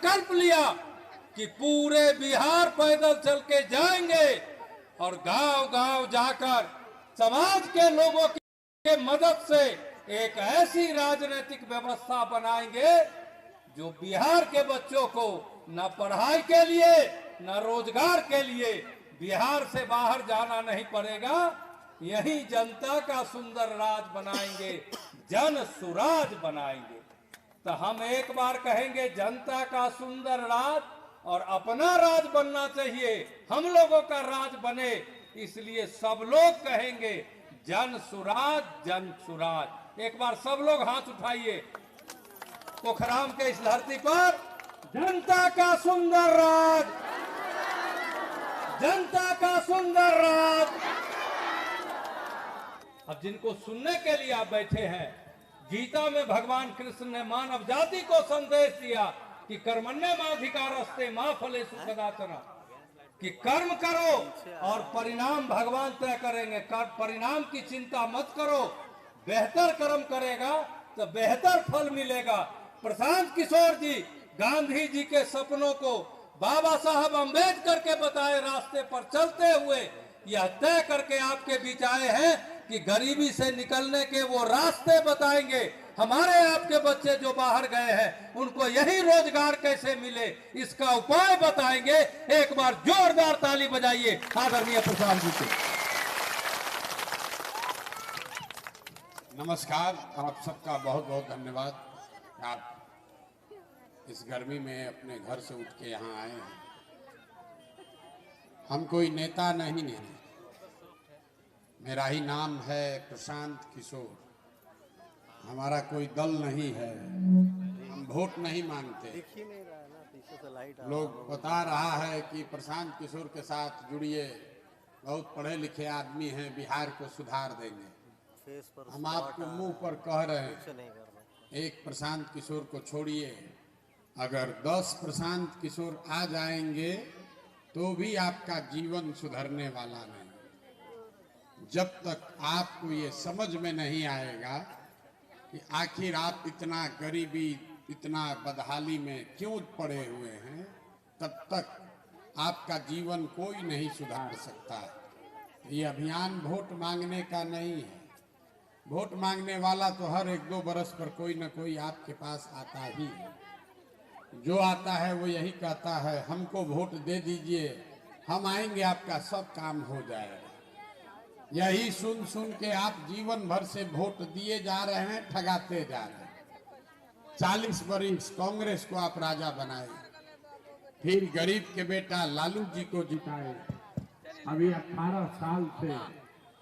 संकल्प लिया कि पूरे बिहार पैदल चल के जाएंगे और गांव-गांव जाकर समाज के लोगों की मदद से एक ऐसी राजनीतिक व्यवस्था बनाएंगे जो बिहार के बच्चों को न पढ़ाई के लिए न रोजगार के लिए बिहार से बाहर जाना नहीं पड़ेगा। यही जनता का सुंदर राज बनाएंगे, जन सुराज बनाएंगे। तो हम एक बार कहेंगे जनता का सुंदर राज और अपना राज बनना चाहिए, हम लोगों का राज बने, इसलिए सब लोग कहेंगे जन सुराज जन सुराज। एक बार सब लोग हाथ उठाइए। पोखराम के इस धरती पर जनता का सुंदर राज, जनता का सुंदर राज। अब जिनको सुनने के लिए आप बैठे हैं, गीता में भगवान कृष्ण ने मानव जाति को संदेश दिया कि कर्मण्येवाधिकारस्ते मा फलेषु कदाचन, कि कर्म करो और परिणाम भगवान तय करेंगे। परिणाम की चिंता मत करो, बेहतर कर्म करेगा तो बेहतर फल मिलेगा। प्रशांत किशोर जी गांधी जी के सपनों को बाबा साहब अम्बेडकर के बताए रास्ते पर चलते हुए यह तय करके आपके बीच आए हैं कि गरीबी से निकलने के वो रास्ते बताएंगे। हमारे आपके बच्चे जो बाहर गए हैं उनको यही रोजगार कैसे मिले, इसका उपाय बताएंगे। एक बार जोरदार ताली बजाइए आदरणीय प्रशांत जी को। नमस्कार, आप सबका बहुत बहुत धन्यवाद। आप इस गर्मी में अपने घर से उठ के यहाँ आए हैं। हम कोई नेता नहीं हैं, मेरा ही नाम है प्रशांत किशोर। हमारा कोई दल नहीं है, हम वोट नहीं मांगते। लोग बता रहा है कि प्रशांत किशोर के साथ जुड़िए, बहुत पढ़े लिखे आदमी हैं, बिहार को सुधार देंगे। हम आपको मुंह पर कह रहे हैं, एक प्रशांत किशोर को छोड़िए, अगर 10 प्रशांत किशोर आ जाएंगे तो भी आपका जीवन सुधरने वाला नहीं। जब तक आपको ये समझ में नहीं आएगा कि आखिर आप इतना गरीबी, इतना बदहाली में क्यों पड़े हुए हैं, तब तक आपका जीवन कोई नहीं सुधार सकता। ये अभियान वोट मांगने का नहीं है। वोट मांगने वाला तो हर 1-2 बरस पर कोई न कोई आपके पास आता ही है। जो आता है वो यही कहता है, हमको वोट दे दीजिए, हम आएंगे, आपका सब काम हो जाएगा। यही सुन सुन के आप जीवन भर से वोट दिए जा रहे हैं, ठगाते जा रहे हैं। 40 वर्ष कांग्रेस को आप राजा बनाए, फिर गरीब के बेटा लालू जी को जिताए। अभी 18 साल से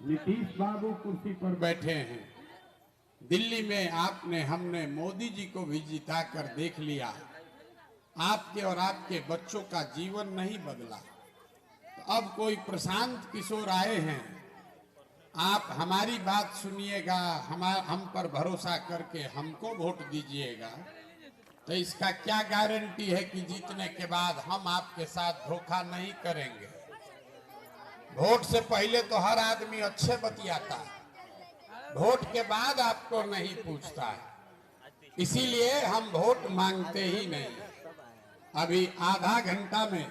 नीतीश बाबू कुर्सी पर बैठे हैं। दिल्ली में आपने, हमने मोदी जी को भी जिता कर देख लिया। आपके और आपके बच्चों का जीवन नहीं बदला। तो अब कोई प्रशांत किशोर आए हैं, आप हमारी बात सुनिएगा, हम पर भरोसा करके हमको वोट दीजिएगा, तो इसका क्या गारंटी है कि जीतने के बाद हम आपके साथ धोखा नहीं करेंगे। वोट से पहले तो हर आदमी अच्छे बतियाता है, वोट के बाद आपको नहीं पूछता है। इसीलिए हम वोट मांगते ही नहीं। अभी आधा घंटा में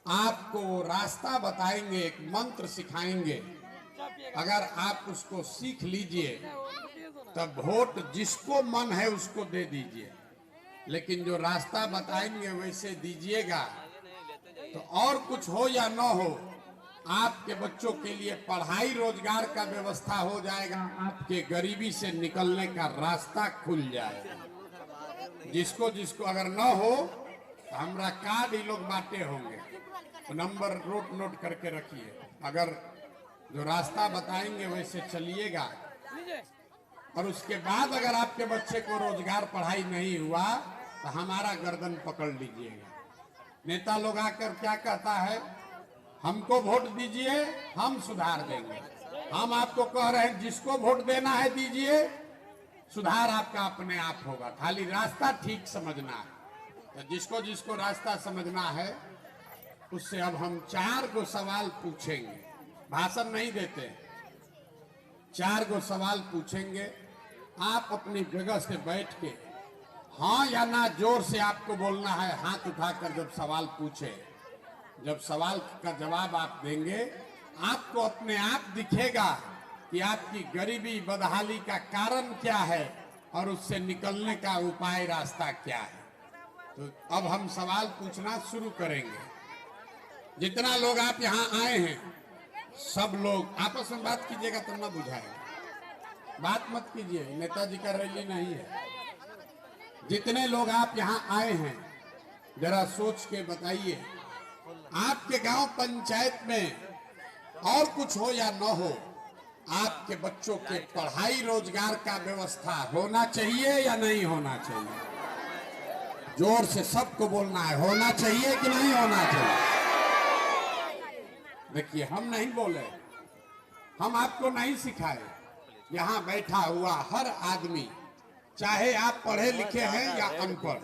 आपको रास्ता बताएंगे, एक मंत्र सिखाएंगे। अगर आप उसको सीख लीजिए तब वोट जिसको मन है उसको दे दीजिए, लेकिन जो रास्ता बताएंगे वैसे दीजिएगा। तो और कुछ हो या न हो, आपके बच्चों के लिए पढ़ाई रोजगार का व्यवस्था हो जाएगा, आपके गरीबी से निकलने का रास्ता खुल जाएगा। जिसको जिसको अगर न हो तो हमारा कार्ड ही लोग बांटे होंगे, तो नंबर नोट करके रखिए। अगर जो रास्ता बताएंगे वैसे चलिएगा, और उसके बाद अगर आपके बच्चे को रोजगार पढ़ाई नहीं हुआ तो हमारा गर्दन पकड़ लीजिएगा। नेता लोग आकर क्या कहता है, हमको वोट दीजिए, हम सुधार देंगे। हम आपको कह रहे हैं जिसको वोट देना है दीजिए, सुधार आपका अपने आप होगा, खाली रास्ता ठीक समझना है। तो जिसको जिसको रास्ता समझना है उससे अब हम 4 गो सवाल पूछेंगे, भाषण नहीं देते, 4 गो सवाल पूछेंगे। आप अपनी जगह से बैठ के हाँ या ना जोर से आपको बोलना है, हाथ उठाकर जब सवाल पूछे। जब सवाल का जवाब आप देंगे, आपको अपने आप दिखेगा कि आपकी गरीबी बदहाली का कारण क्या है और उससे निकलने का उपाय रास्ता क्या है। तो अब हम सवाल पूछना शुरू करेंगे। जितना लोग आप यहाँ आए हैं, सब लोग आपस में बात कीजिएगा तब ना बुझाएगा। बात मत कीजिए, नेताजी का रैली नहीं है। जितने लोग आप यहाँ आए हैं, जरा सोच के बताइए, आपके गांव पंचायत में और कुछ हो या न हो, आपके बच्चों के पढ़ाई रोजगार का व्यवस्था होना चाहिए या नहीं होना चाहिए? जोर से सबको बोलना है, होना चाहिए कि नहीं होना चाहिए? देखिए, हम नहीं बोले, हम आपको नहीं सिखाए। यहाँ बैठा हुआ हर आदमी, चाहे आप पढ़े लिखे हैं या अनपढ़,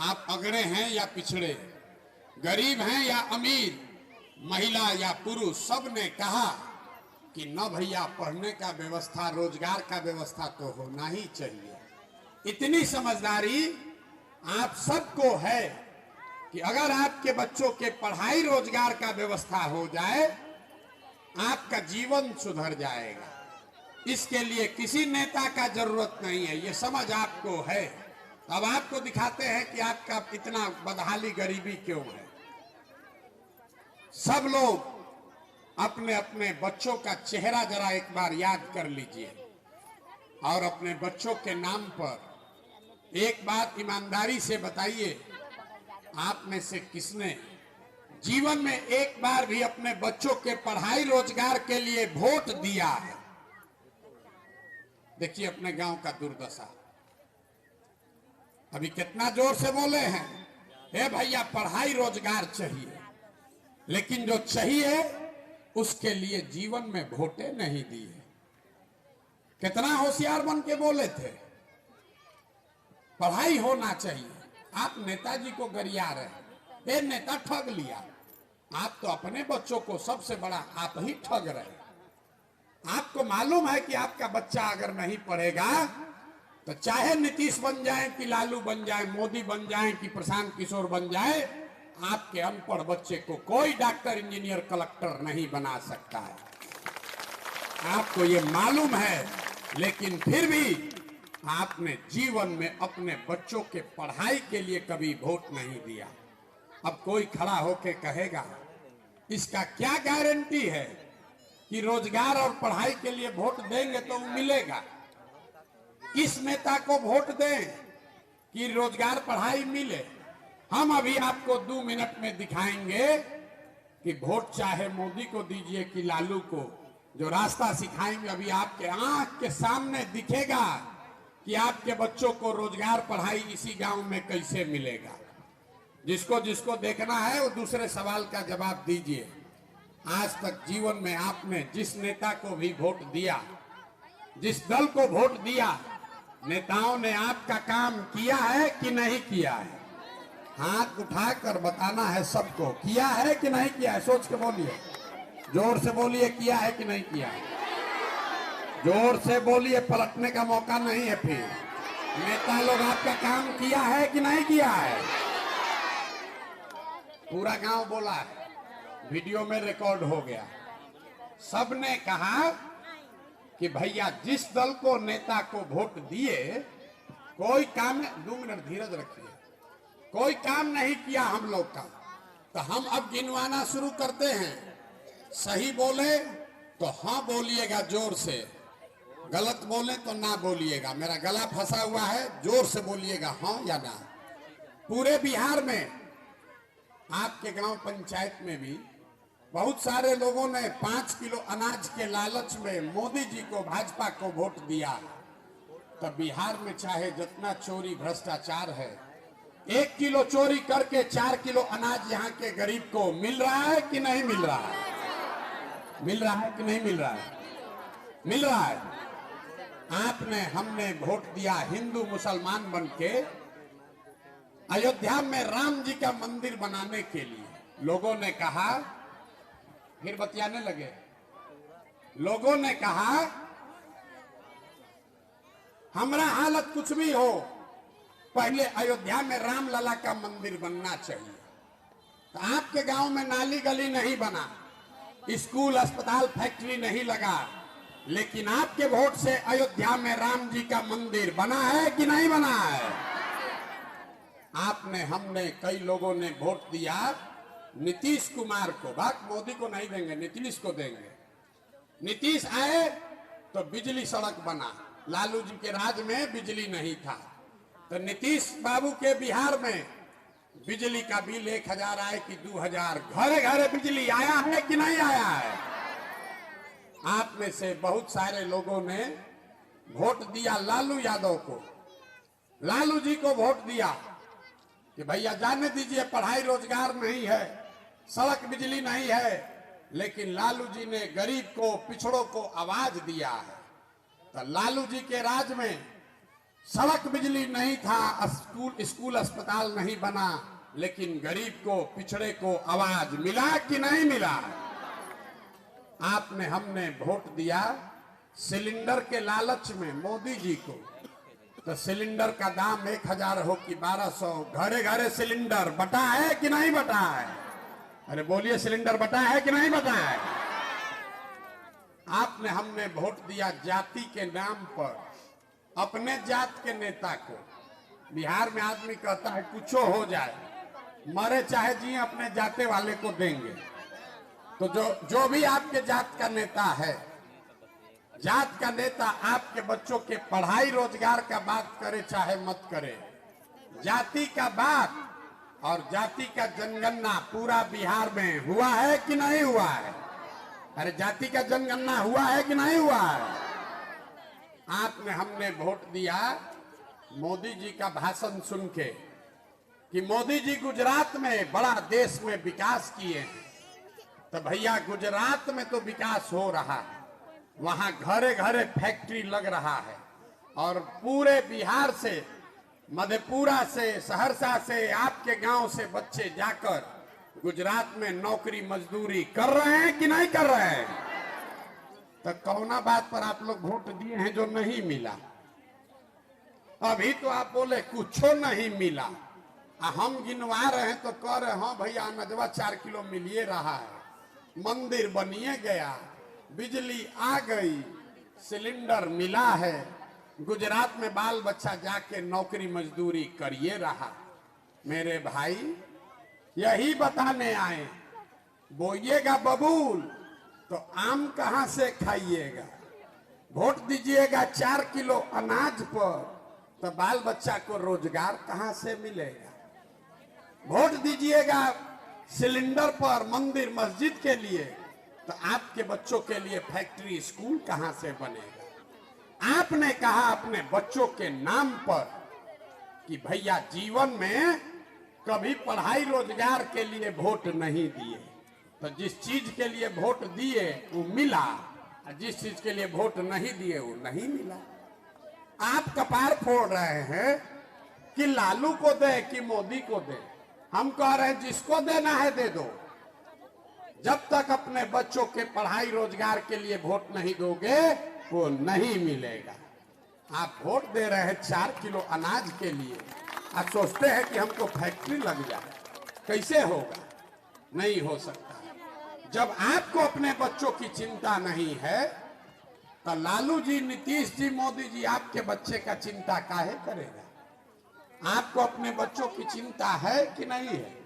आप अगड़े हैं या पिछड़े, गरीब हैं या अमीर, महिला या पुरुष, सब ने कहा कि न भैया, पढ़ने का व्यवस्था, रोजगार का व्यवस्था तो होना ही चाहिए। इतनी समझदारी आप सबको है कि अगर आपके बच्चों के पढ़ाई रोजगार का व्यवस्था हो जाए, आपका जीवन सुधर जाएगा। इसके लिए किसी नेता का जरूरत नहीं है, ये समझ आपको है। अब आपको दिखाते हैं कि आपका इतना बदहाली गरीबी क्यों है। सब लोग अपने अपने बच्चों का चेहरा जरा एक बार याद कर लीजिए और अपने बच्चों के नाम पर एक बात ईमानदारी से बताइए, आप में से किसने जीवन में एक बार भी अपने बच्चों के पढ़ाई रोजगार के लिए वोट दिया है? देखिए अपने गांव का दुर्दशा। अभी कितना जोर से बोले हैं, हे भैया पढ़ाई रोजगार चाहिए, लेकिन जो चाहिए उसके लिए जीवन में वोटें नहीं दी है। कितना होशियार बन के बोले थे, पढ़ाई होना चाहिए। आप नेताजी को गरिया रहे, ये नेता ठग लिया। आप तो अपने बच्चों को सबसे बड़ा आप ही ठग रहे। आपको मालूम है कि आपका बच्चा अगर नहीं पढ़ेगा तो चाहे नीतीश बन जाए कि लालू बन जाए, मोदी बन जाए कि प्रशांत किशोर बन जाए, आपके अनपढ़ बच्चे को कोई डॉक्टर, इंजीनियर, कलेक्टर नहीं बना सकता है। आपको ये मालूम है, लेकिन फिर भी आपने जीवन में अपने बच्चों के पढ़ाई के लिए कभी वोट नहीं दिया। अब कोई खड़ा होके कहेगा, इसका क्या गारंटी है कि रोजगार और पढ़ाई के लिए वोट देंगे तो मिलेगा? किस नेता को वोट दें कि रोजगार पढ़ाई मिले? हम अभी आपको 2 मिनट में दिखाएंगे कि वोट चाहे मोदी को दीजिए कि लालू को, जो रास्ता सिखाएंगे अभी आपके आंख के सामने दिखेगा कि आपके बच्चों को रोजगार पढ़ाई इसी गांव में कैसे मिलेगा। जिसको जिसको देखना है वो दूसरे सवाल का जवाब दीजिए। आज तक जीवन में आपने जिस नेता को भी वोट दिया, जिस दल को वोट दिया, नेताओं ने आपका काम किया है कि नहीं किया है? हाथ उठाकर बताना है सबको, किया है कि नहीं किया है? सोच के बोलिए, जोर से बोलिए, किया है कि नहीं किया है? जोर से बोलिए, पलटने का मौका नहीं है। फिर नेता लोग आपका काम किया है कि नहीं किया है? पूरा गांव बोला है, वीडियो में रिकॉर्ड हो गया। सबने कहा कि भैया जिस दल को, नेता को वोट दिए, कोई काम, 2 मिनट धीरज रखिए, कोई काम नहीं किया हम लोग का। तो हम अब गिनवाना शुरू करते हैं। सही बोले तो हाँ बोलिएगा जोर से, गलत बोले तो ना बोलिएगा। मेरा गला फंसा हुआ है, जोर से बोलिएगा हाँ या ना। पूरे बिहार में, आपके गांव पंचायत में भी बहुत सारे लोगों ने 5 किलो अनाज के लालच में मोदी जी को, भाजपा को वोट दिया। तब बिहार में चाहे जितना चोरी भ्रष्टाचार है, 1 किलो चोरी करके 4 किलो अनाज यहाँ के गरीब को मिल रहा है कि नहीं मिल रहा है? मिल रहा है कि नहीं मिल रहा है? मिल रहा है। आपने, हमने वोट दिया हिंदू मुसलमान बन के अयोध्या में राम जी का मंदिर बनाने के लिए। लोगों ने कहा, फिर बतियाने लगे, लोगों ने कहा हमारा हालत कुछ भी हो, पहले अयोध्या में रामलला का मंदिर बनना चाहिए। तो आपके गांव में नाली गली नहीं बना, स्कूल अस्पताल फैक्ट्री नहीं लगा, लेकिन आपके वोट से अयोध्या में राम जी का मंदिर बना है कि नहीं बना है? आपने, हमने, कई लोगों ने वोट दिया नीतीश कुमार को। बात मोदी को नहीं देंगे, नीतीश को देंगे। नीतीश आए तो बिजली सड़क बना, लालू जी के राज में बिजली नहीं था। तो नीतीश बाबू के बिहार में बिजली का बिल 1000 आए कि 2000, घरे घरे बिजली आया है कि नहीं आया है? आप में से बहुत सारे लोगों ने वोट दिया लालू यादव को, लालू जी को वोट दिया कि भैया जाने दीजिए, पढ़ाई रोजगार नहीं है, सड़क बिजली नहीं है, लेकिन लालू जी ने गरीब को, पिछड़ों को आवाज दिया है। तो लालू जी के राज में सड़क बिजली नहीं था, स्कूल अस्पताल नहीं बना, लेकिन गरीब को, पिछड़े को आवाज मिला कि नहीं मिला? आपने, हमने वोट दिया सिलेंडर के लालच में मोदी जी को। तो सिलेंडर का दाम 1000 हो कि 1200, घरे घरे सिलेंडर बटा है कि नहीं बटा है? अरे बोलिए, सिलेंडर बटा है कि नहीं बटा है? आपने, हमने वोट दिया जाति के नाम पर अपने जात के नेता को। बिहार में आदमी कहता है कुछो हो जाए, मरे चाहे जी, अपने जाते वाले को देंगे। तो जो भी आपके जात का नेता है, जात का नेता आपके बच्चों के पढ़ाई रोजगार का बात करे चाहे मत करे, जाति का बात और जाति का जनगणना पूरा बिहार में हुआ है कि नहीं हुआ है? अरे जाति का जनगणना हुआ है कि नहीं हुआ है? आपने, हमने वोट दिया मोदी जी का भाषण सुन के कि मोदी जी गुजरात में बड़ा देश में विकास किए हैं। तो भैया, गुजरात में तो विकास हो रहा है, वहां घरे घरे फैक्ट्री लग रहा है, और पूरे बिहार से, मधेपुरा से, सहरसा से, आपके गांव से बच्चे जाकर गुजरात में नौकरी मजदूरी कर रहे हैं कि नहीं कर रहे हैं? तो कौना बात पर आप लोग वोट दिए हैं जो नहीं मिला? अभी तो आप बोले कुछो नहीं मिला, हम गिनवा रहे हैं तो कह रहे हाँ भैया, अनजवा 4 किलो मिलिए रहा है, मंदिर बनिए गया, बिजली आ गई, सिलेंडर मिला है, गुजरात में बाल बच्चा जाके नौकरी मजदूरी करिए रहा। मेरे भाई, यही बताने आए, बोइएगा बबूल तो आम कहां से खाइएगा? वोट दीजिएगा 4 किलो अनाज पर तो बाल बच्चा को रोजगार कहां से मिलेगा? वोट दीजिएगा सिलेंडर पर, मंदिर मस्जिद के लिए, तो आपके बच्चों के लिए फैक्ट्री स्कूल कहां से बनेगा? आपने कहा अपने बच्चों के नाम पर कि भैया जीवन में कभी पढ़ाई रोजगार के लिए वोट नहीं दिए, तो जिस चीज के लिए वोट दिए वो मिला, और जिस चीज के लिए वोट नहीं दिए वो नहीं मिला। आप कपार फोड़ रहे हैं कि लालू को दे कि मोदी को दे। हम कह रहे हैं जिसको देना है दे दो, जब तक अपने बच्चों के पढ़ाई रोजगार के लिए वोट नहीं दोगे वो नहीं मिलेगा। आप वोट दे रहे हैं 4 किलो अनाज के लिए, आप सोचते हैं कि हमको फैक्ट्री लग जाए, कैसे होगा? नहीं हो सकता। जब आपको अपने बच्चों की चिंता नहीं है तो लालू जी, नीतीश जी, मोदी जी आपके बच्चे का चिंता काहे करेगा? आपको अपने बच्चों की चिंता है कि नहीं है?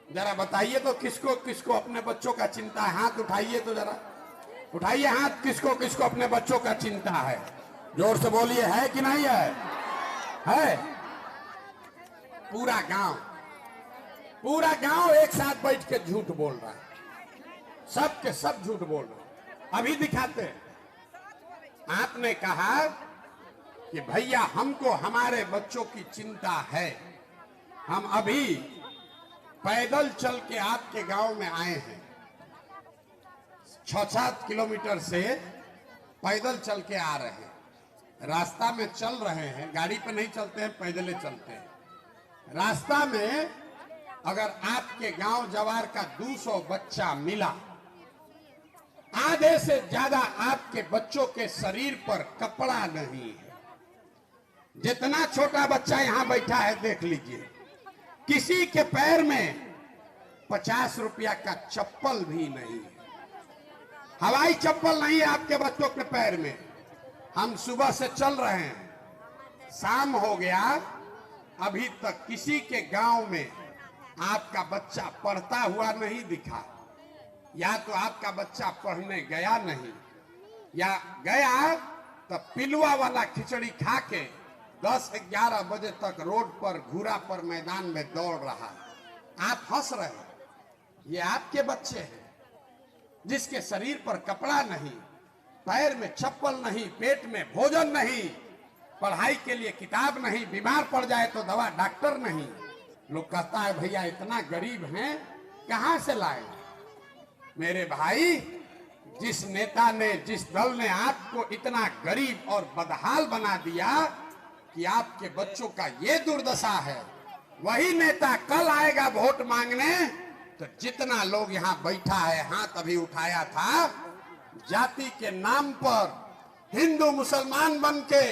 जरा बताइए तो, किसको किसको अपने बच्चों का चिंता है? हाथ उठाइए तो, जरा उठाइए हाथ, किसको किसको अपने बच्चों का चिंता है? जोर से बोलिए, है कि नहीं है? है। पूरा गांव एक साथ बैठ के झूठ बोल रहा है, सब के सब झूठ बोल रहे हैं। अभी दिखाते हैं। आपने कहा कि भैया हमको हमारे बच्चों की चिंता है, हम अभी पैदल चल के आपके गांव में आए हैं, 6-7 किलोमीटर से पैदल चल के आ रहे हैं, रास्ता में चल रहे हैं, गाड़ी पे नहीं चलते हैं, पैदल चलते हैं। रास्ता में अगर आपके गांव जवार का 200 बच्चा मिला, आधे से ज्यादा आपके बच्चों के शरीर पर कपड़ा नहीं है, जितना छोटा बच्चा यहां बैठा है देख लीजिए, किसी के पैर में 50 रुपया का चप्पल भी नहीं है, हवाई चप्पल नहीं है आपके बच्चों के पैर में। हम सुबह से चल रहे हैं, शाम हो गया, अभी तक किसी के गांव में आपका बच्चा पढ़ता हुआ नहीं दिखा। या तो आपका बच्चा पढ़ने गया नहीं, या गया तो पिलुआ वाला खिचड़ी खा के 10-11 बजे तक रोड पर घूरा पर मैदान में दौड़ रहा। आप हंस रहे हैं, ये आपके बच्चे हैं जिसके शरीर पर कपड़ा नहीं, पैर में चप्पल नहीं, पेट में भोजन नहीं, पढ़ाई के लिए किताब नहीं, बीमार पड़ जाए तो दवा डॉक्टर नहीं। लोग कहता है भैया इतना गरीब हैं, कहां से लाए? मेरे भाई, जिस नेता ने, जिस दल ने आपको इतना गरीब और बदहाल बना दिया कि आपके बच्चों का ये दुर्दशा है, वही नेता कल आएगा वोट मांगने तो जितना लोग यहां बैठा है, हाथ अभी उठाया था, जाति के नाम पर हिंदू मुसलमान बन के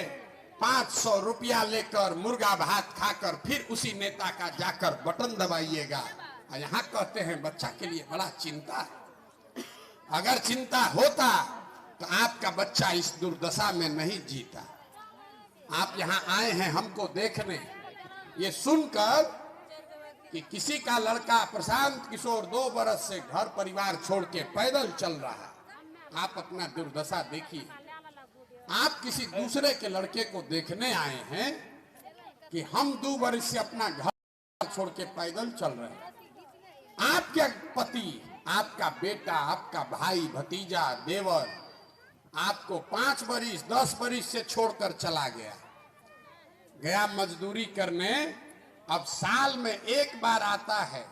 500 रुपया लेकर मुर्गा भात खाकर फिर उसी नेता का जाकर बटन दबाइएगा। और यहां कहते हैं बच्चा के लिए बड़ा चिंता है। अगर चिंता होता तो आपका बच्चा इस दुर्दशा में नहीं जीता। आप यहां आए हैं हमको देखने, ये सुनकर कि किसी का लड़का प्रशांत किशोर 2 बरस से घर परिवार छोड़ के पैदल चल रहा है। आप अपना दुर्दशा देखिए। आप किसी दूसरे के लड़के को देखने आए हैं कि हम 2 बरस से अपना घर छोड़ के पैदल चल रहे हैं। आपके पति, आपका बेटा, आपका भाई, भतीजा, देवर आपको 5 बरिस 10 बरिस से छोड़कर चला गया मजदूरी करने। अब साल में एक बार आता है,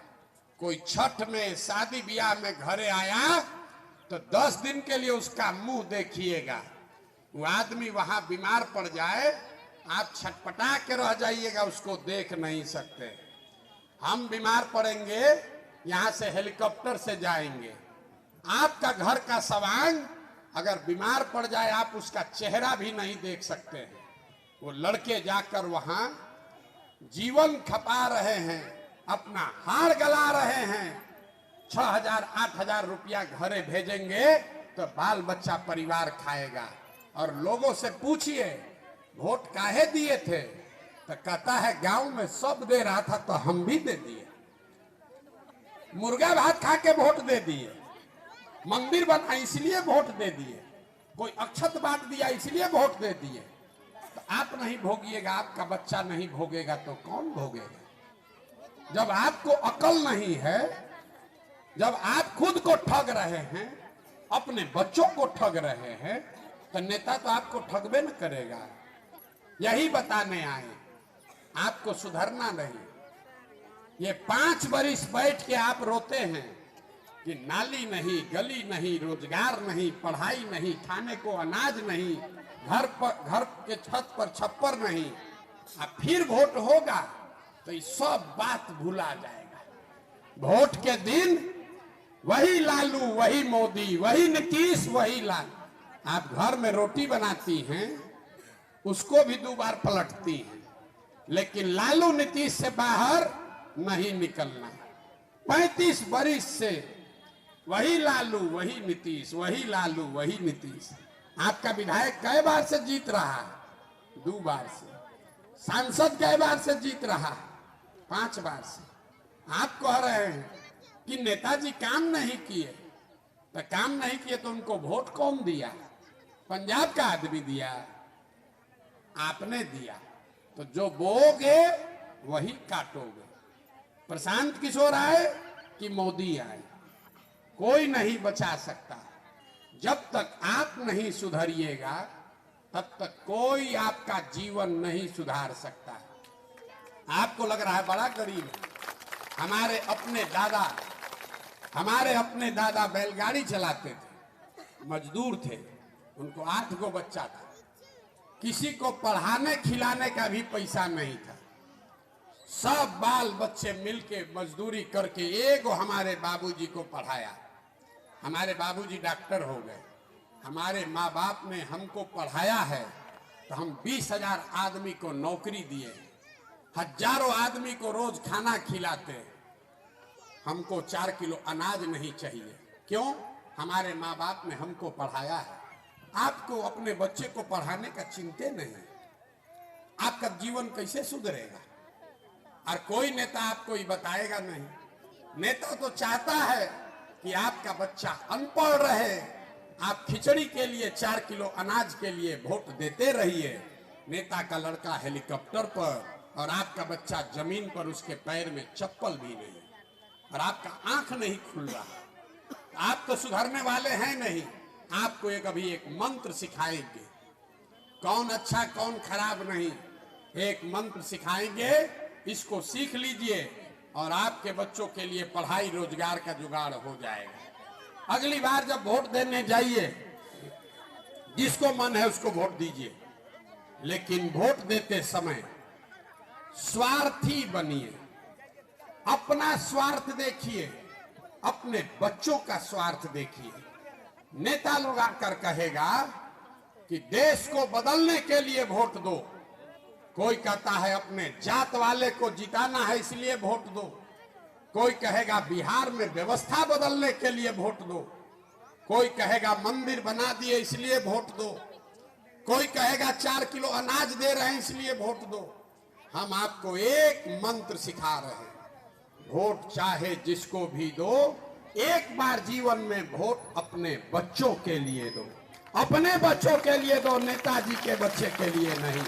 कोई छठ में, शादी ब्याह में घरे आया तो 10 दिन के लिए उसका मुंह देखिएगा। वो आदमी वहां बीमार पड़ जाए, आप छटपटा के रह जाइएगा, उसको देख नहीं सकते। हम बीमार पड़ेंगे, यहां से हेलीकॉप्टर से जाएंगे। आपका घर का सवांग अगर बीमार पड़ जाए, आप उसका चेहरा भी नहीं देख सकते हैं। वो लड़के जाकर वहां जीवन खपा रहे हैं, अपना हाड़ गला रहे हैं। 6,000-8,000 रुपया घरे भेजेंगे तो बाल बच्चा परिवार खाएगा। और लोगों से पूछिए वोट काहे दिए थे, तो कहता है गांव में सब दे रहा था तो हम भी दे दिए। मुर्गा भात खा के वोट दे दिए, मंदिर बना इसलिए वोट दे दिए, कोई अक्षत बांट दिया इसलिए वोट दे दिए। तो आप नहीं भोगिएगा, आपका बच्चा नहीं भोगेगा तो कौन भोगेगा? जब आपको अकल नहीं है, जब आप खुद को ठग रहे हैं, अपने बच्चों को ठग रहे हैं, तो नेता तो आपको ठगबे न करेगा। यही बताने आए, आपको सुधरना नहीं। ये 5 बरिस बैठ के आप रोते हैं कि नाली नहीं, गली नहीं, रोजगार नहीं, पढ़ाई नहीं, खाने को अनाज नहीं, घर के छत पर छप्पर नहीं। अब फिर वोट होगा तो ये सब बात भुला जाएगा। वोट के दिन वही लालू, वही मोदी, वही नीतीश, वही लाल। आप घर में रोटी बनाती हैं, उसको भी 2 बार पलटती हैं, लेकिन लालू नीतीश से बाहर नहीं निकलना। 35 बरिस से वही लालू, वही नीतीश, वही लालू, वही नीतीश। आपका विधायक कई बार से जीत रहा है? 2 बार से। सांसद कई बार से जीत रहा है? 5 बार से। आप कह रहे हैं कि नेताजी काम नहीं किए, तो काम नहीं किए तो उनको वोट कौन दिया? पंजाब का आदमी दिया, आपने दिया। तो जो बोओगे वही काटोगे। प्रशांत किशोर आए कि मोदी आए, कोई नहीं बचा सकता। जब तक आप नहीं सुधरिएगा तब तक कोई आपका जीवन नहीं सुधार सकता। आपको लग रहा है बड़ा गरीब है। हमारे अपने दादा बैलगाड़ी चलाते थे, मजदूर थे, उनको 8 गो बच्चा था, किसी को पढ़ाने खिलाने का भी पैसा नहीं था। सब बाल बच्चे मिलके मजदूरी करके एगो हमारे बाबूजी को पढ़ाया। हमारे बाबूजी डॉक्टर हो गए। हमारे माँ बाप ने हमको पढ़ाया है, तो हम 20,000 आदमी को नौकरी दिए, हजारों आदमी को रोज खाना खिलाते। हमको 4 किलो अनाज नहीं चाहिए। क्यों? हमारे माँ बाप ने हमको पढ़ाया है। आपको अपने बच्चे को पढ़ाने का चिंता नहीं, आपका जीवन कैसे सुधरेगा? और कोई नेता आपको ये बताएगा नहीं। नेता तो चाहता है कि आपका बच्चा अनपढ़ रहे, आप खिचड़ी के लिए 4 किलो अनाज के लिए वोट देते रहिए। नेता का लड़का हेलीकॉप्टर पर और आपका बच्चा जमीन पर, उसके पैर में चप्पल भी नहीं, और आपका आंख नहीं खुल रहा। आप तो सुधरने वाले हैं नहीं। आपको अभी एक मंत्र सिखाएंगे, कौन अच्छा कौन खराब नहीं, एक मंत्र सिखाएंगे, इसको सीख लीजिए और आपके बच्चों के लिए पढ़ाई रोजगार का जुगाड़ हो जाएगा। अगली बार जब वोट देने जाइए, जिसको मन है उसको वोट दीजिए, लेकिन वोट देते समय स्वार्थी बनिए। अपना स्वार्थ देखिए, अपने बच्चों का स्वार्थ देखिए। नेता लोग आकर कहेगा कि देश को बदलने के लिए वोट दो। कोई कहता है अपने जात वाले को जिताना है इसलिए वोट दो। कोई कहेगा बिहार में व्यवस्था बदलने के लिए वोट दो। कोई कहेगा मंदिर बना दिए इसलिए वोट दो। कोई कहेगा 4 किलो अनाज दे रहे हैं इसलिए वोट दो। हम आपको एक मंत्र सिखा रहे हैं, वोट चाहे जिसको भी दो, एक बार जीवन में वोट अपने बच्चों के लिए दो। अपने बच्चों के लिए दो, नेताजी के बच्चे के लिए नहीं,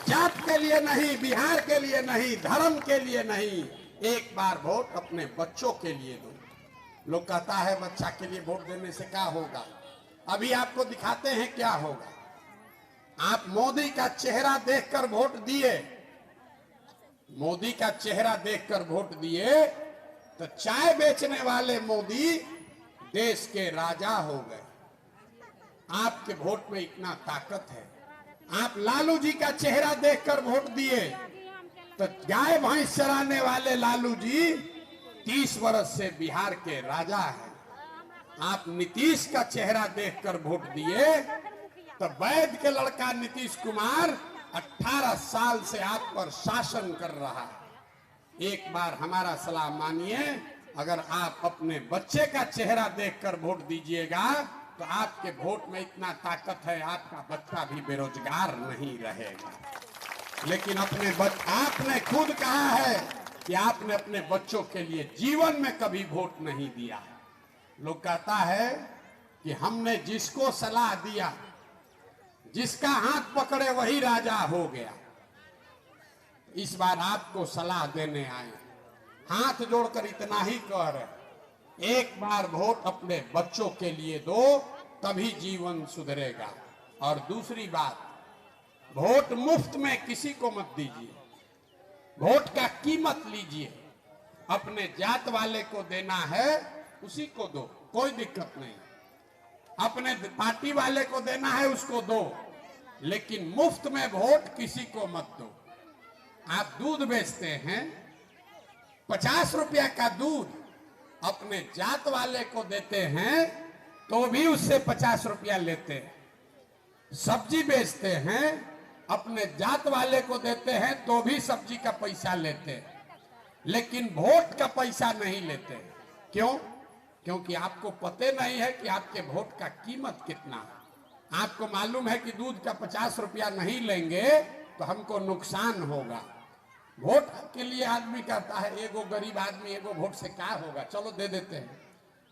जात के लिए नहीं, बिहार के लिए नहीं, धर्म के लिए नहीं। एक बार वोट अपने बच्चों के लिए दो। लोग कहता है बच्चा के लिए वोट देने से क्या होगा? अभी आपको दिखाते हैं क्या होगा। आप मोदी का चेहरा देखकर वोट दिए, मोदी का चेहरा देखकर वोट दिए तो चाय बेचने वाले मोदी देश के राजा हो गए। आपके वोट में इतना ताकत है। आप लालू जी का चेहरा देखकर वोट दिए तो गाय भैंस चराने वाले लालू जी 30 वर्ष से बिहार के राजा हैं। आप नीतीश का चेहरा देखकर वोट दिए तो वैद्य के लड़का नीतीश कुमार 18 साल से आप पर शासन कर रहा है। एक बार हमारा सलाह मानिए, अगर आप अपने बच्चे का चेहरा देखकर वोट दीजिएगा तो आपके वोट में इतना ताकत है, आपका बच्चा भी बेरोजगार नहीं रहेगा। लेकिन आपने खुद कहा है कि आपने अपने बच्चों के लिए जीवन में कभी वोट नहीं दिया। लोग कहता है कि हमने जिसको सलाह दिया, जिसका हाथ पकड़े वही राजा हो गया। इस बार आपको सलाह देने आए, हाथ जोड़कर इतना ही कह रहे, एक बार वोट अपने बच्चों के लिए दो, तभी जीवन सुधरेगा। और दूसरी बात, वोट मुफ्त में किसी को मत दीजिए, वोट का कीमत लीजिए। अपने जात वाले को देना है उसी को दो, कोई दिक्कत नहीं। अपने पार्टी वाले को देना है उसको दो, लेकिन मुफ्त में वोट किसी को मत दो। आप दूध बेचते हैं, 50 रुपया का दूध अपने जात वाले को देते हैं तो भी उससे 50 रुपया लेते हैं। सब्जी बेचते हैं, अपने जात वाले को देते हैं तो भी सब्जी का पैसा लेते हैं, लेकिन वोट का पैसा नहीं लेते। क्यों? क्योंकि आपको पता नहीं है कि आपके वोट का कीमत कितना है। आपको मालूम है कि दूध का 50 रुपया नहीं लेंगे तो हमको नुकसान होगा। वोट के लिए आदमी कहता है, एगो गरीब आदमी एगो वोट से क्या होगा, चलो दे देते हैं।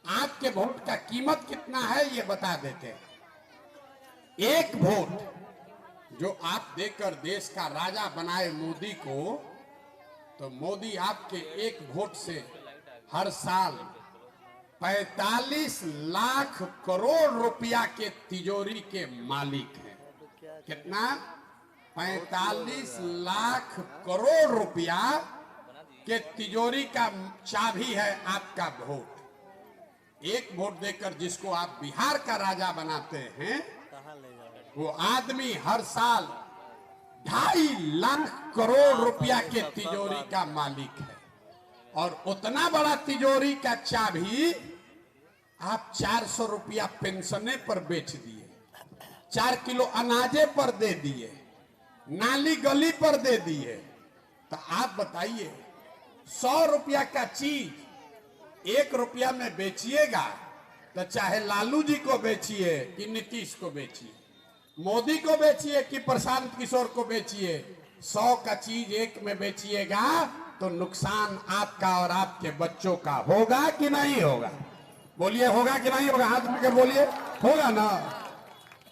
आपके वोट का कीमत कितना है ये बता देते हैं। एक वोट जो आप देकर देश का राजा बनाए मोदी को, तो मोदी आपके एक वोट से हर साल 45 लाख करोड़ रुपया के तिजोरी के मालिक हैं। कितना? 45 लाख करोड़ रुपया के तिजोरी का चाबी है आपका वोट। एक वोट देकर जिसको आप बिहार का राजा बनाते हैं, वो आदमी हर साल 2.5 लाख करोड़ रुपया के तिजोरी का मालिक है। और उतना बड़ा तिजोरी का चाबी आप 400 रुपया पेंशने पर बेच दिए। 4 किलो अनाजे पर दे दिए, नाली गली पर दे दिए, तो आप बताइए 100 रुपया का चीज 1 रुपया में बेचिएगा तो चाहे लालू जी को बेचिए कि नीतीश को बेचिए, मोदी को बेचिए कि प्रशांत किशोर को बेचिए, 100 का चीज 1 में बेचिएगा तो नुकसान आपका और आपके बच्चों का होगा कि नहीं होगा? बोलिए होगा कि नहीं होगा? हाथ में बोलिए, होगा ना?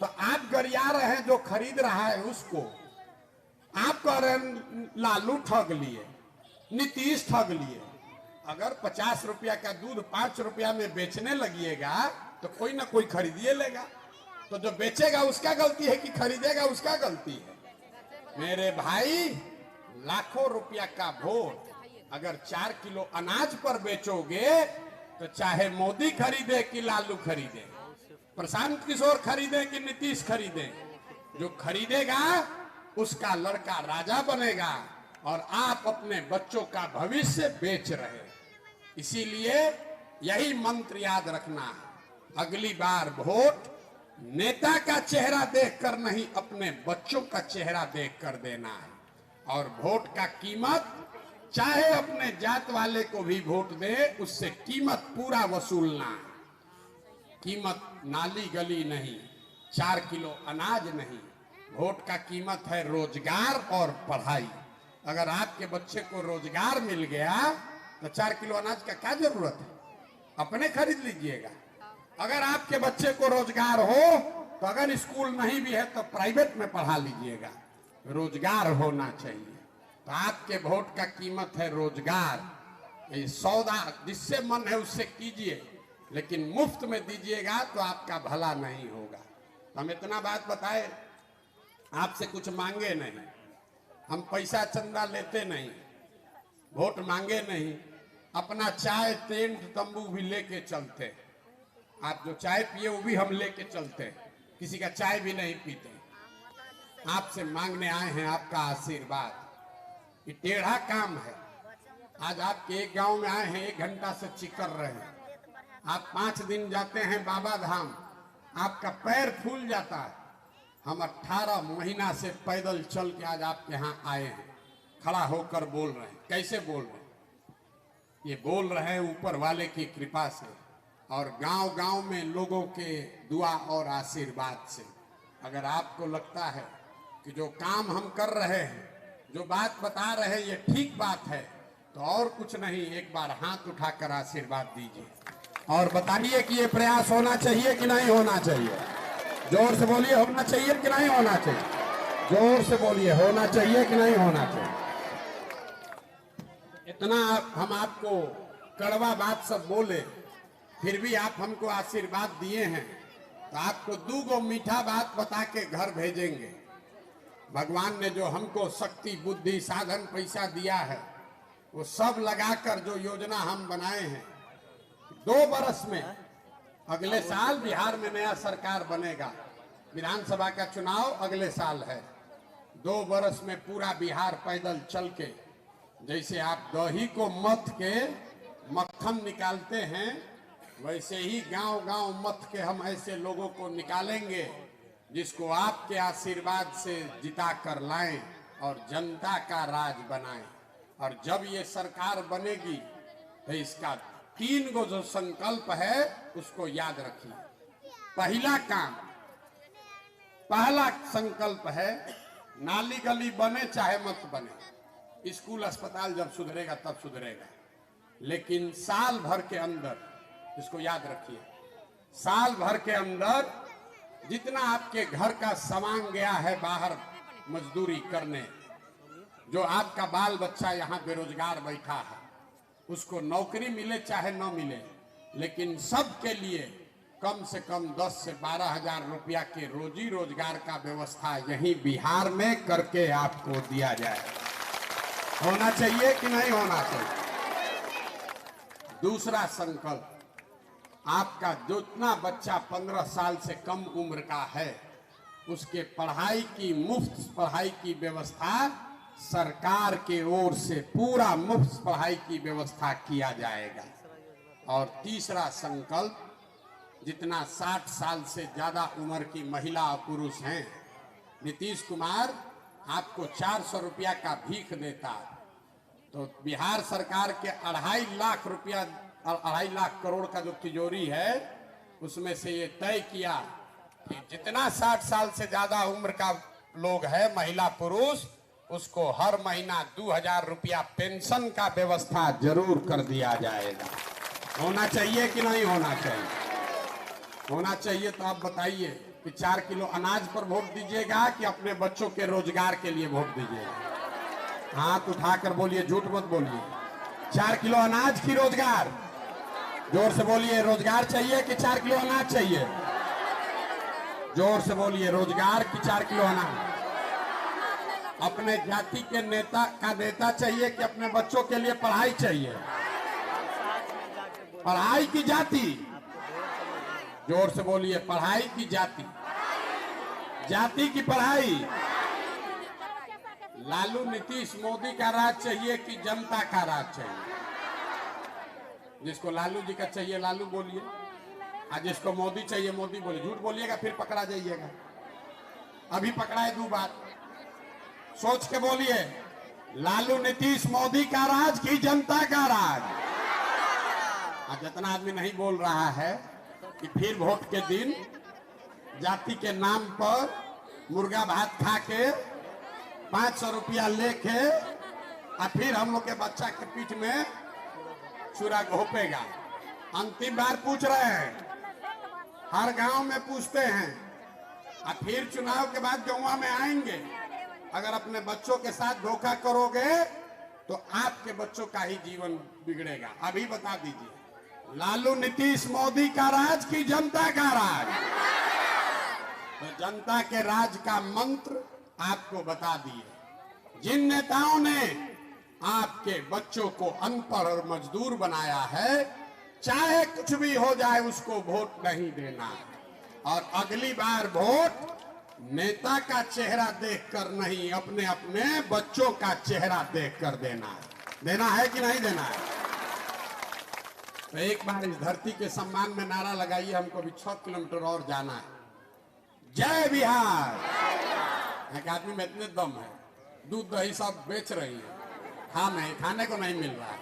तो आप गरिया रहे हैं जो खरीद रहा है उसको, आप कह रहे हैं लालू ठग लिए, नीतीश ठग लिए। अगर 50 रुपया का दूध 5 रुपया में बेचने लगिएगा तो कोई ना कोई खरीदिए लेगा। तो जो बेचेगा उसका गलती है कि खरीदेगा उसका गलती है? मेरे भाई, लाखों रुपया का वोट अगर 4 किलो अनाज पर बेचोगे तो चाहे मोदी खरीदे कि लालू खरीदे, प्रशांत किशोर खरीदे कि नीतीश खरीदे, जो खरीदेगा उसका लड़का राजा बनेगा और आप अपने बच्चों का भविष्य बेच रहे हैं। इसीलिए यही मंत्र याद रखना है, अगली बार वोट नेता का चेहरा देखकर नहीं, अपने बच्चों का चेहरा देखकर देना है। और वोट का कीमत चाहे अपने जात वाले को भी वोट दे, उससे कीमत पूरा वसूलना है। कीमत नाली गली नहीं, 4 किलो अनाज नहीं, वोट का कीमत है रोजगार और पढ़ाई। अगर आपके बच्चे को रोजगार मिल गया तो 4 किलो अनाज का क्या जरूरत है? अपने खरीद लीजिएगा। अगर आपके बच्चे को रोजगार हो तो अगर स्कूल नहीं भी है तो प्राइवेट में पढ़ा लीजिएगा। रोजगार होना चाहिए। तो आपके वोट का कीमत है रोजगार। ये सौदा जिससे मन है उससे कीजिए, लेकिन मुफ्त में दीजिएगा तो आपका भला नहीं होगा। हम इतना बात बताए, आपसे कुछ मांगे नहीं, हम पैसा चंदा लेते नहीं, वोट मांगे नहीं, अपना चाय टेंट तंबू भी लेके चलते। आप जो चाय पिए वो भी हम लेके चलते, किसी का चाय भी नहीं पीते। आपसे मांगने आए हैं आपका आशीर्वाद। ये टेढ़ा काम है। आज आपके एक गांव में आए हैं, 1 घंटा से चिकर रहे हैं। आप 5 दिन जाते हैं बाबा धाम, आपका पैर फूल जाता है। हम 18 महीना से पैदल चल के आज आपके यहाँ आए हैं, खड़ा होकर बोल रहे हैं। कैसे बोल रहे हैं? ये बोल रहे हैं ऊपर वाले की कृपा से और गांव-गांव में लोगों के दुआ और आशीर्वाद से। अगर आपको लगता है कि जो काम हम कर रहे हैं, जो बात बता रहे हैं, ये ठीक बात है, तो और कुछ नहीं, एक बार हाथ उठाकर आशीर्वाद दीजिए और बताइए कि ये प्रयास होना चाहिए कि नहीं होना चाहिए। जोर से बोलिए, होना चाहिए कि नहीं होना चाहिए? जोर से बोलिए, होना चाहिए कि नहीं होना चाहिए? इतना हम आपको कड़वा बात सब बोले, फिर भी आप हमको आशीर्वाद दिए हैं, तो आपको 2 मीठा बात बता के घर भेजेंगे। भगवान ने जो हमको शक्ति, बुद्धि, साधन, पैसा दिया है, वो सब लगाकर जो योजना हम बनाए हैं, 2 बरस में, अगले साल बिहार में नया सरकार बनेगा, विधानसभा का चुनाव अगले साल है। 2 बरस में पूरा बिहार पैदल चल के, जैसे आप दही को मथ के मक्खन निकालते हैं, वैसे ही गांव-गांव मथ के हम ऐसे लोगों को निकालेंगे जिसको आपके आशीर्वाद से जिता कर लाएं और जनता का राज बनाएं। और जब ये सरकार बनेगी तो इसका 3 गो जो संकल्प है उसको याद रखिए। पहला संकल्प है, नाली गली बने चाहे मत बने, स्कूल अस्पताल जब सुधरेगा तब सुधरेगा, लेकिन साल भर के अंदर, इसको याद रखिए, साल भर के अंदर जितना आपके घर का सामान गया है बाहर मजदूरी करने, जो आपका बाल बच्चा यहाँ बेरोजगार बैठा है, उसको नौकरी मिले चाहे न मिले, लेकिन सबके लिए कम से कम 10 से 12 हजार रुपया के रोजी रोजगार का व्यवस्था यहीं बिहार में करके आपको दिया जाए। होना चाहिए कि नहीं होना चाहिए? दूसरा संकल्प, आपका जितना बच्चा 15 साल से कम उम्र का है, उसके पढ़ाई की, मुफ्त पढ़ाई की व्यवस्था सरकार के ओर से, पूरा मुफ्त पढ़ाई की व्यवस्था किया जाएगा। और तीसरा संकल्प, जितना 60 साल से ज्यादा उम्र की महिला और पुरुष हैं, नीतीश कुमार आपको 400 रुपया का भीख देता, तो बिहार सरकार के 2.5 लाख रुपया, 2.5 लाख करोड़ का जो तिजोरी है, उसमें से ये तय किया कि जितना 60 साल से ज्यादा उम्र का लोग है, महिला पुरुष, उसको हर महीना 2000 रुपया पेंशन का व्यवस्था जरूर कर दिया जाएगा। होना चाहिए कि नहीं होना चाहिए? होना चाहिए। तो आप बताइए कि 4 किलो अनाज पर वोट दीजिएगा कि अपने बच्चों के रोजगार के लिए वोट दीजिएगा? हाथ उठाकर बोलिए, झूठ मत बोलिए। 4 किलो अनाज की रोजगार? जोर से बोलिए, रोजगार चाहिए कि 4 किलो अनाज चाहिए? जोर से बोलिए, रोजगार की 4 किलो अनाज? अपने जाति के नेता का नेता चाहिए कि अपने बच्चों के लिए पढ़ाई चाहिए? पढ़ाई की जाति? जोर से बोलिए, पढ़ाई की जाति? जाति की पढ़ाई? लालू नीतीश मोदी का राज चाहिए कि जनता का राज चाहिए? जिसको लालू जी का चाहिए लालू बोलिए, और जिसको मोदी चाहिए मोदी बोलिए। झूठ बोलिएगा फिर पकड़ा जाइएगा। अभी पकड़ाए 2 बार, सोच के बोलिए, लालू नीतीश मोदी का राज की जनता का राज? और जितना आदमी नहीं बोल रहा है कि फिर वोट के दिन जाति के नाम पर मुर्गा भात खा के 500 रुपया लेके और फिर हम लोग के बच्चा के पीठ में चूरा घोपेगा। अंतिम बार पूछ रहे हैं, हर गांव में पूछते हैं, और फिर चुनाव के बाद गांव में आएंगे। अगर अपने बच्चों के साथ धोखा करोगे तो आपके बच्चों का ही जीवन बिगड़ेगा। अभी बता दीजिए, लालू नीतीश मोदी का राज की जनता का राज? तो जनता के राज का मंत्र आपको बता दिए। जिन नेताओं ने आपके बच्चों को अनपढ़ और मजदूर बनाया है, चाहे कुछ भी हो जाए उसको वोट नहीं देना, और अगली बार वोट नेता का चेहरा देखकर नहीं, अपने अपने बच्चों का चेहरा देखकर देना है। देना है कि नहीं देना है? तो एक बार इस धरती के सम्मान में नारा लगाइए, हमको भी 6 किलोमीटर और जाना है। जय बिहार। एक आदमी में इतने दम है, दूध दही सब बेच रही है, खाने को नहीं मिल रहा है,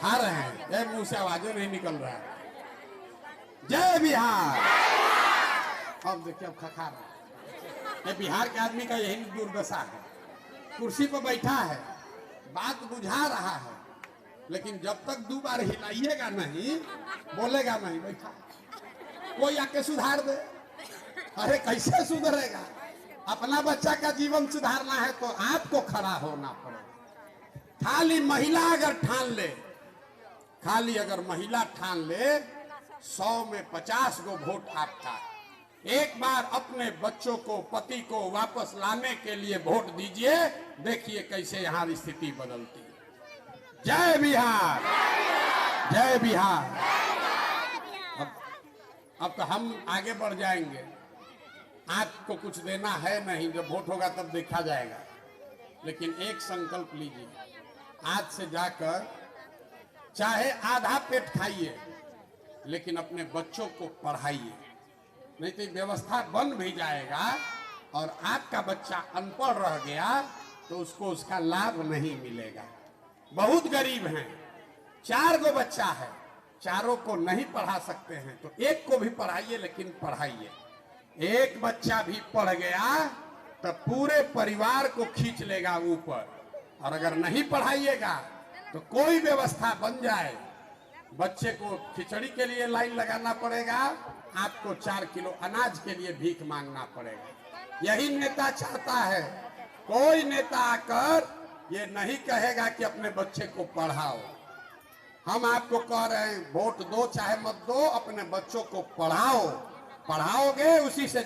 खा रहे हैं, ये मुंह से आवाजें नहीं निकल रहा है। जय बिहार। अब देखिए, अब खा रहा है। ये बिहार के आदमी का यही दुर्दशा है। कुर्सी पर बैठा है, बात बुझा रहा है, लेकिन जब तक 2 बार हिलाइएगा नहीं, बोलेगा नहीं, बैठा कोई आके सुधार दे। अरे कैसे सुधरेगा? अपना बच्चा का जीवन सुधारना है तो आपको खड़ा होना पड़ेगा। खाली महिला अगर ठान ले, खाली अगर महिला ठान ले, 100 में 50 गो वोट आपका। एक बार अपने बच्चों को, पति को वापस लाने के लिए वोट दीजिए, देखिए कैसे यहाँ स्थिति बदलती है। जय बिहार। जय बिहार। अब तो हम आगे बढ़ जाएंगे। आपको कुछ देना है नहीं, जब वोट होगा तब देखा जाएगा। लेकिन एक संकल्प लीजिए, आज से जाकर चाहे आधा पेट खाइए, लेकिन अपने बच्चों को पढ़ाइए। नहीं तो व्यवस्था बन भी जाएगा और आपका बच्चा अनपढ़ रह गया तो उसको उसका लाभ नहीं मिलेगा। बहुत गरीब हैं, 4 गो बच्चा है, चारों को नहीं पढ़ा सकते हैं, तो एक को भी पढ़ाइए, लेकिन पढ़ाइए। एक बच्चा भी पढ़ गया तो पूरे परिवार को खींच लेगा ऊपर। और अगर नहीं पढ़ाइएगा तो कोई व्यवस्था बन जाए, बच्चे को खिचड़ी के लिए लाइन लगाना पड़ेगा, आपको 4 किलो अनाज के लिए भीख मांगना पड़ेगा। यही नेता चाहता है। कोई नेता आकर ये नहीं कहेगा कि अपने बच्चे को पढ़ाओ। हम आपको कह रहे हैं, वोट दो चाहे मत दो, अपने बच्चों को पढ़ाओ। पढ़ाओगे उसी से